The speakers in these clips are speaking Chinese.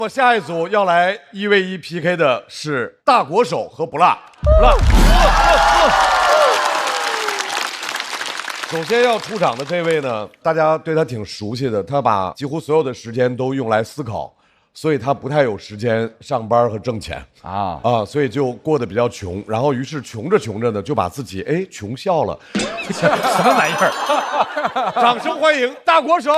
我下一组要来1v1 PK 的是大国手和不辣。不辣。首先要出场的这位呢，大家对他挺熟悉的，他把几乎所有的时间都用来思考，所以他不太有时间上班和挣钱所以就过得比较穷，然后于是穷着穷着呢，就把自己穷笑了。什么玩意儿？掌声欢迎大国手。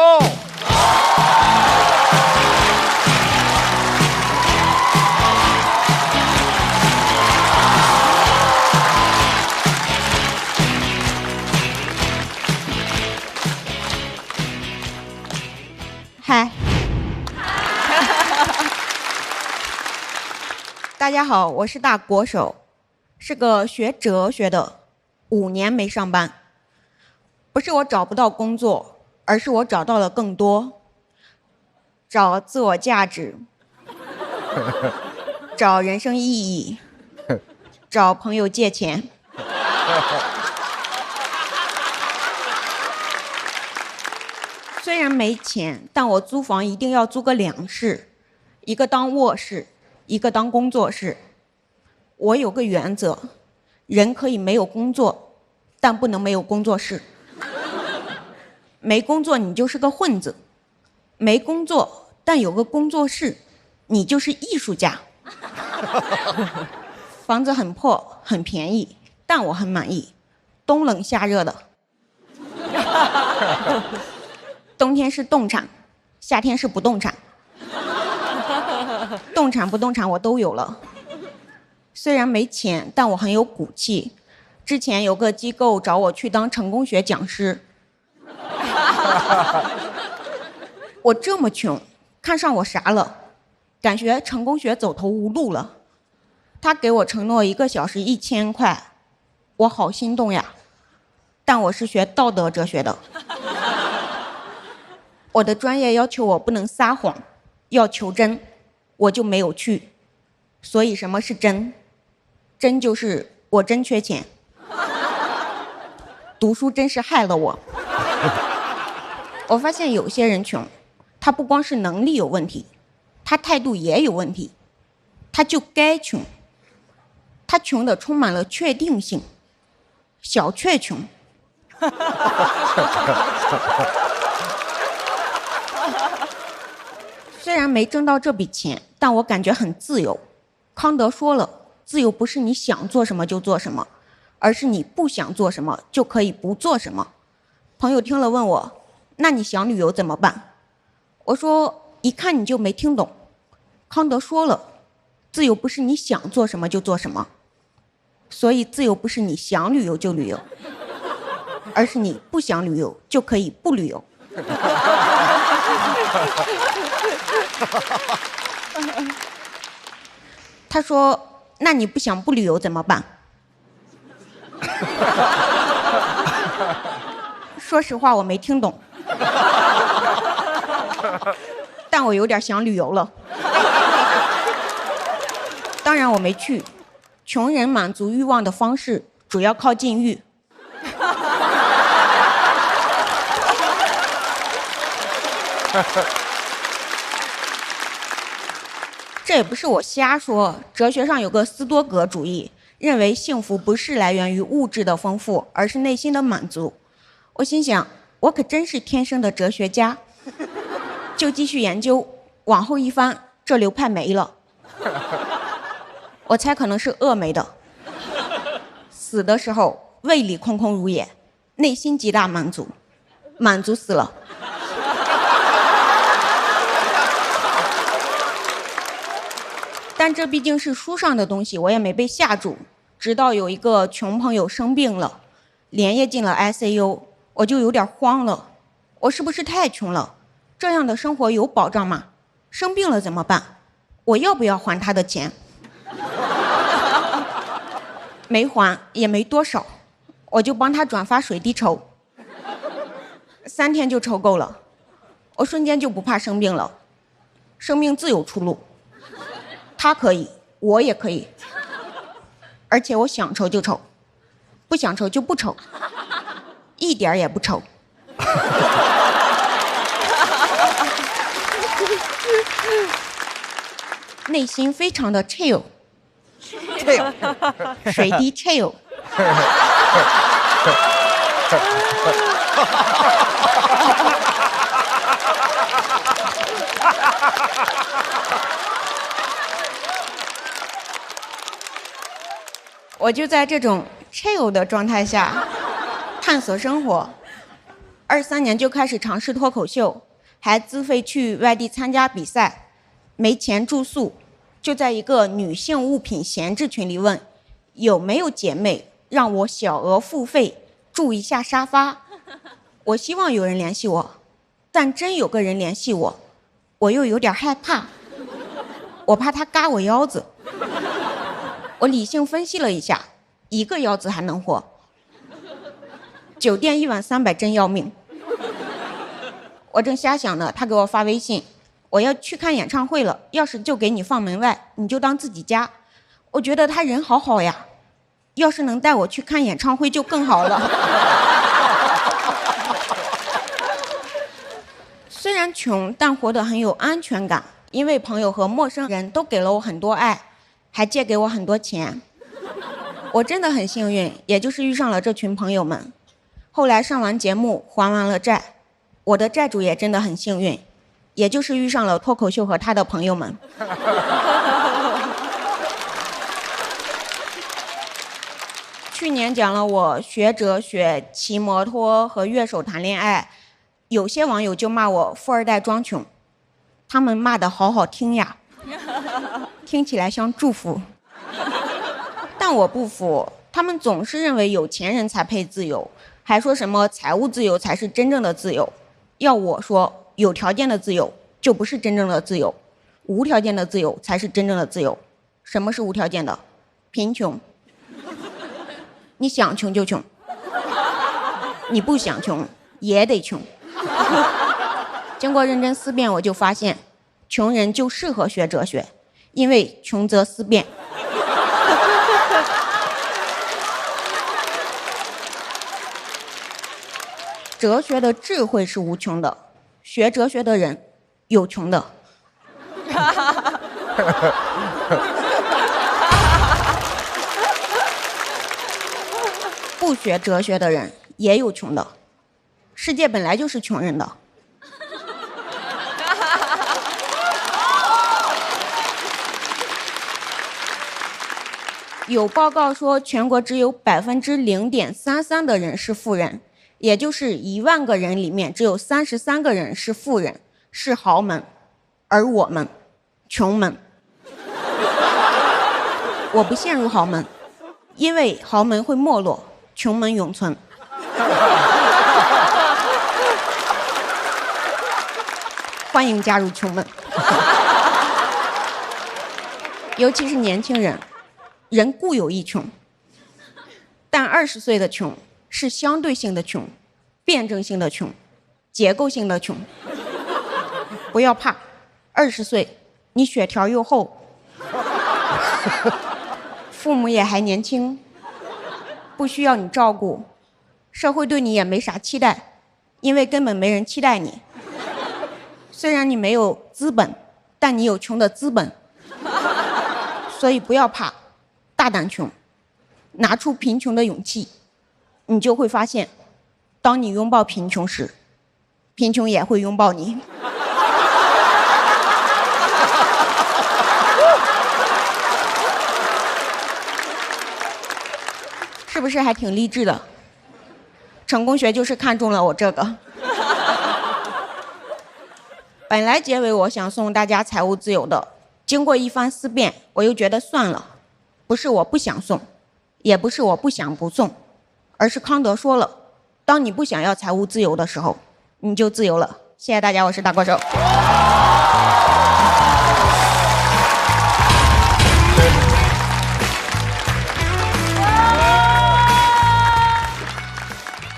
嗨，大家好，我是大国手，是个学哲学的，5年没上班。不是我找不到工作，而是我找到了更多，找自我价值，找人生意义，找朋友借钱。虽然没钱，但我租房一定要租个2室，一个当卧室，一个当工作室。我有个原则，人可以没有工作，但不能没有工作室。没工作你就是个混子，没工作但有个工作室，你就是艺术家。房子很破，很便宜，但我很满意，冬冷夏热的。冬天是动产，夏天是不动产。动产不动产我都有了。虽然没钱，但我很有骨气。之前有个机构找我去当成功学讲师。我这么穷，看上我啥了？感觉成功学走投无路了。他给我承诺1个小时1000块，我好心动呀。但我是学道德哲学的。我的专业要求我不能撒谎，要求真，我就没有去。所以什么是真？真就是我真缺钱。读书真是害了我。我发现有些人穷，他不光是能力有问题，他态度也有问题。他就该穷，他穷的充满了确定性，小确穷。虽然没挣到这笔钱，但我感觉很自由。康德说了，自由不是你想做什么就做什么，而是你不想做什么就可以不做什么。朋友听了问我，那你想旅游怎么办？我说，一看你就没听懂。康德说了，自由不是你想做什么就做什么，所以自由不是你想旅游就旅游，而是你不想旅游就可以不旅游。他说，那你不想不旅游怎么办？说实话我没听懂，但我有点想旅游了。当然我没去。穷人满足欲望的方式主要靠禁欲。这也不是我瞎说，哲学上有个斯多葛主义，认为幸福不是来源于物质的丰富，而是内心的满足。我心想，我可真是天生的哲学家，就继续研究。往后一翻，这流派没了。我猜可能是饿没的，死的时候胃里空空如也，内心极大满足，满足死了。但这毕竟是书上的东西，我也没被吓住。直到有一个穷朋友生病了，连夜进了 ICU， 我就有点慌了。我是不是太穷了？这样的生活有保障吗？生病了怎么办？我要不要还他的钱？没还，也没多少，我就帮他转发水滴筹，3天就筹够了。我瞬间就不怕生病了，生命自有出路。他可以，我也可以，而且我想愁就愁，不想愁就不愁，一点也不愁。内心非常的 chill， 水滴 chill。我就在这种 chill 的状态下探索生活。23年就开始尝试脱口秀，还自费去外地参加比赛，没钱住宿，就在一个女性物品闲置群里问有没有姐妹让我小额付费住一下沙发。我希望有人联系我，但真有个人联系我，我又有点害怕，我怕他嘎我腰子。我理性分析了一下，一个腰子还能活，酒店1晚300真要命。我正瞎想呢，他给我发微信，我要去看演唱会了，钥匙就给你放门外，你就当自己家。我觉得他人好好呀，要是能带我去看演唱会就更好了。虽然穷，但活得很有安全感，因为朋友和陌生人都给了我很多爱，还借给我很多钱。我真的很幸运，也就是遇上了这群朋友们。后来上完节目，还完了债，我的债主也真的很幸运，也就是遇上了脱口秀和他的朋友们。去年讲了我学哲学、骑摩托和乐手谈恋爱，有些网友就骂我富二代装穷，他们骂得好好听呀，听起来像祝福。但我不服，他们总是认为有钱人才配自由，还说什么财务自由才是真正的自由。要我说，有条件的自由就不是真正的自由，无条件的自由才是真正的自由。什么是无条件的？贫穷。你想穷就穷，你不想穷也得穷。经过认真思辨，我就发现，穷人就适合学哲学，因为穷则思辨。哲学的智慧是无穷的，学哲学的人有穷的。不学哲学的人也有穷的，世界本来就是穷人的。有报告说，全国只有0.33%的人是富人，也就是1万个人里面只有33个人是富人，是豪门，而我们穷门。我不陷入豪门，因为豪门会没落，穷门永存。欢迎加入穷门。尤其是年轻人，人固有一穷，但20岁的穷是相对性的穷，辩证性的穷，结构性的穷。不要怕，20岁你血条又厚，父母也还年轻，不需要你照顾，社会对你也没啥期待，因为根本没人期待你。虽然你没有资本，但你有穷的资本，所以不要怕，大胆穷，拿出贫穷的勇气，你就会发现，当你拥抱贫穷时，贫穷也会拥抱你。是不是还挺励志的？成功学就是看中了我这个。本来结尾我想送大家财务自由的，经过一番思辨，我又觉得算了，不是我不想送，也不是我不想不送，而是康德说了，当你不想要财务自由的时候，你就自由了。谢谢大家，我是大国手。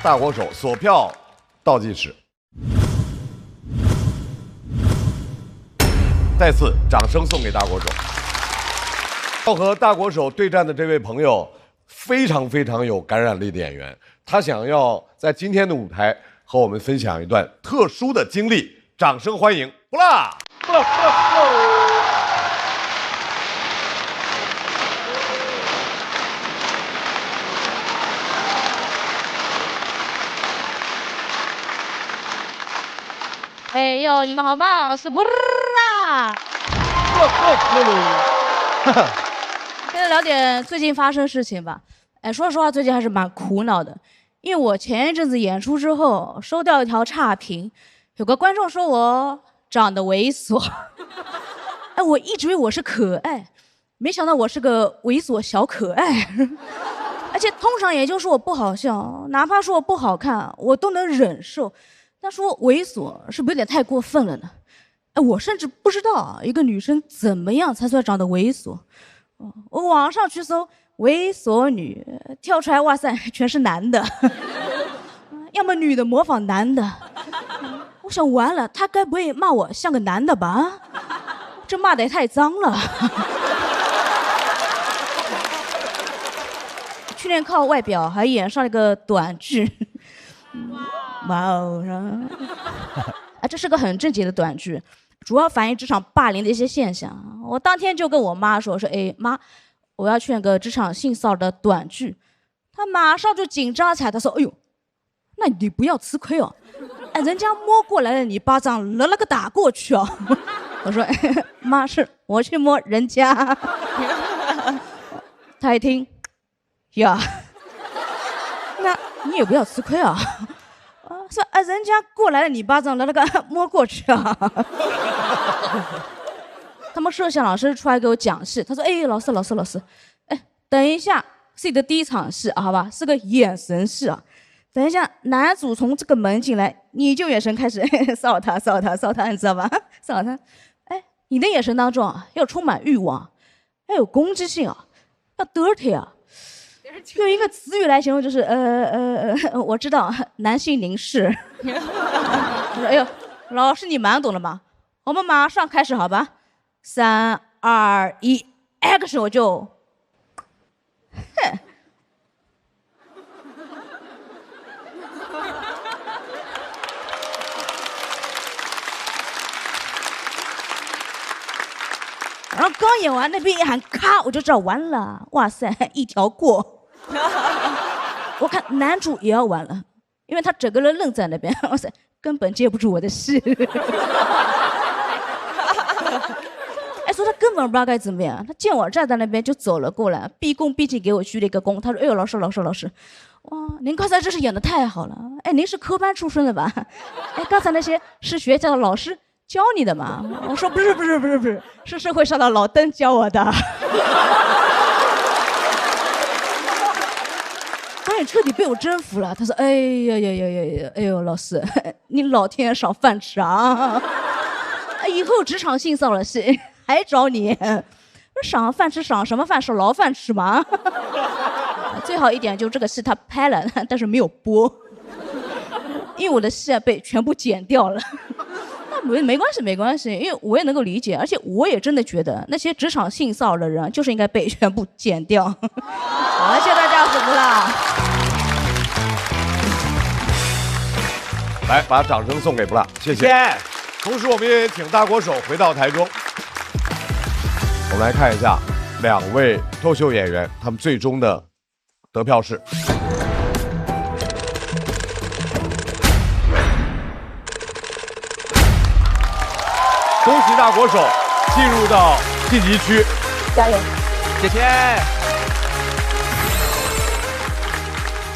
大国手锁票倒计时，再次掌声送给大国手。要和大国手对战的这位朋友非常非常有感染力的演员，他想要在今天的舞台和我们分享一段特殊的经历，掌声欢迎不辣。哟，你们好棒，是不啦？跟着聊点最近发生事情吧。哎，说实话，最近还是蛮苦恼的，因为我前一阵子演出之后收到一条差评，有个观众说我长得猥琐。哎，我一直以为我是可爱，没想到我是个猥琐小可爱。而且通常也就说我不好笑，哪怕说我不好看，我都能忍受。但说猥琐是不是有点太过分了呢？哎，我甚至不知道一个女生怎么样才算长得猥琐。我网上去搜猥琐女，跳出来哇塞，全是男的，要么女的模仿男的。我想完了，他该不会骂我像个男的吧？这骂的也太脏了。去年靠外表还演上了一个短剧，哇哦！啊，这是个很正经的短剧，主要反映职场霸凌的一些现象。我当天就跟我妈说，哎妈，我要去那个职场性骚扰的短剧。她马上就紧张起来，她说，哎呦，那你不要吃亏哦，哎，人家摸过来了，你巴掌那个打过去哦。我说，妈，是我去摸人家。她一听。呀，那你也不要吃亏啊！说人家过来了，你巴掌那个摸过去啊！他们摄像老师出来给我讲戏，他说：“哎，老师，哎，等一下，是你的第一场戏啊，好吧，是个眼神戏啊。等一下，男主从这个门进来，你就眼神开始骚扰他，你知道吧？骚扰他，哎，你的眼神当中啊，要充满欲望，要有攻击性啊，要 dirty 啊。”用一个词语来形容就是我知道男性凝视。我说哎呦，老师你蛮懂的嘛，我们马上开始好吧？3、2、1 ，action！ 我就，哼。然后刚演完，那边一喊咔，我就知道完了，哇塞，一条过。我看男主也要完了，因为他整个人愣在那边，哇塞，根本接不住我的戏。哎，说他根本不知道该怎么样，他见我站在那边就走了过来，毕恭毕敬给我鞠了一个躬。他说：“哎呦，老师，哇，您刚才真是演得太好了。哎，您是科班出身的吧？哎，刚才那些是学校的老师教你的吗？”我说：“不是，是社会上的老登教我的。”导演彻底被我征服了。他说：“哎呦，老师，你老天赏饭吃啊！以后职场性骚扰戏还找你，赏饭吃赏什么饭？是牢饭吃吗？最好一点就这个戏他拍了，但是没有播，因为我的戏被全部剪掉了。那没关系，因为我也能够理解，而且我也真的觉得那些职场性骚扰的人就是应该被全部剪掉。好，谢谢大家，服了。来，把掌声送给不辣，谢谢。同时，我们也请大国手回到台中。我们来看一下2位脱口秀演员他们最终的得票是。恭喜大国手进入到晋级区，加油！谢谢。